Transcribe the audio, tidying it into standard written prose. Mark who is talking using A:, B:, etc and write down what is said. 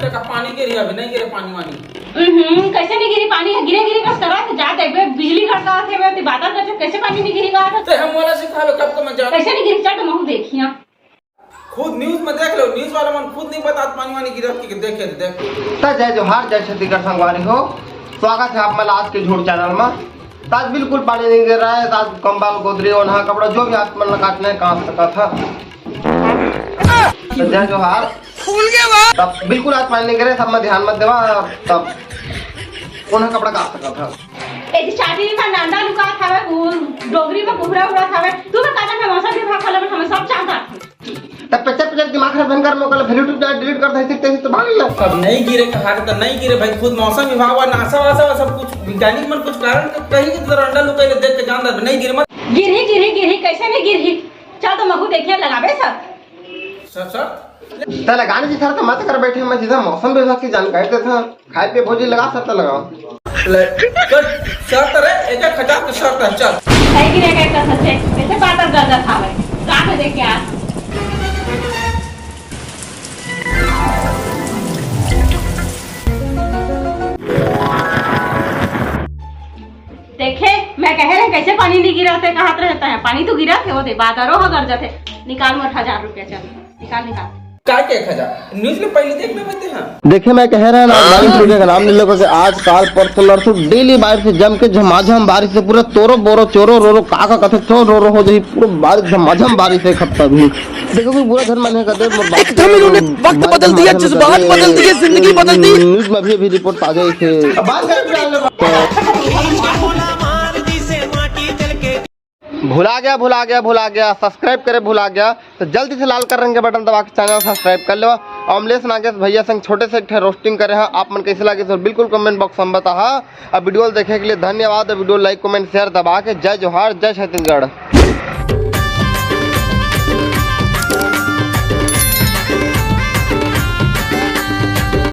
A: लगता है पानी गिरी, अभी नहीं गिरे पानी वानी।
B: कैसे नहीं गिरी पानी? गिरे गिरे कस करा थे जाते बिजली खड़का थे मैं बात कर कैसे पानी नहीं गिरेगा?
A: तो हम वाला सिखा लो कब को मैं जान।
B: कैसे नहीं गिरी चट महू देखिया
A: खुद न्यूज़ में देख लो, न्यूज़ वाला मन खुद नहीं बता पानी वानी गिरा कि देखे देख।
C: तो जय जोहार, जय छत्तीसगढ़ संगवारी हो। स्वागत है आप मला आज के झूठ चैनल में। आज बिल्कुल पानी नहीं गिर रहा है। आज कंबल गोदरी ओढ़ा कपड़ा जो भी हाथ में काटने काट सका था। तो जय जोहार। तब बिल्कुल आज पानी नहीं गिरे, सब में ध्यान मत देवा। तब ओढ़ा कपड़ा काट सका था।
B: ए चाटी का नांदा लुका थावे डोगरी में कुबरा उड़ा थावे तू में काटा में मौसम विभाग वाला में हमें सब चाहता।
C: तब पिक्चर दिमाग खराब कर लो, कल यूट्यूब चैनल डिलीट कर देते तो भाग ले।
A: अब नहीं गिरे कहा तो नहीं गिरे भाई, खुद मौसम विभाग वा नासा वासा सब कुछ वैज्ञानिक मन कुछ कारण कहीं की तरह अंडा लुका देख के जानदा नहीं गिरे मत।
B: गिरी कैसे नहीं गिरी? चल तो मगु देखिए लगावे
A: सब
C: तो लगाने की सर तो मत कर बैठे, मैं सीधा मौसम विभाग की जानकारी देता। खाए पे भोजी लगा सकता लगाओ
A: शर्त रे एक खटाक के शर्त है। चल
B: है गिरे के का सच्चे ऐसे बात कर था भाई काट दे क्या देखे मैं कह रहे कैसे पानी नहीं गिरा थे कहाँ रहता है पानी तो गिरा थे वो थे बात आरो कर जाते निकाल मोट 1000 रुपया। चल निकाल
A: काय के 1000 न्यूज़ में पहले देखने में थे।
C: देखिए मैं कह रहा ना बारिश होने का नाम नहीं लोगों से। आज काल परसों नरसों डेली बारिश से जम के झमाझम बारिश से पूरा तोरो बोरो चोरो रोरो काका कथे चो रो हो जाई पूरा बारिश झमाझम बारिश से खत्ता भी। देखो कि पूरा घर मन का दे
D: वक्त बदल दिया, जज्बात बदल दिए, जिंदगी बदल दी।
C: न्यूज़ में भी रिपोर्ट आ गई थी। बात भुला गया सब्सक्राइब करे भुला गया तो जल्दी से लाल कर रंग के बटन दबा के चैनल सब्सक्राइब कर लो। अमलेश नागेश भैया संग छोटे से एक रोस्टिंग करे हैं। आप मन कैसे लगे तो बिल्कुल कमेंट बॉक्स में बता। अब वीडियो देखे के लिए धन्यवाद। वीडियो लाइक कमेंट शेयर दबा के जय जोहार, जय छत्तीसगढ़।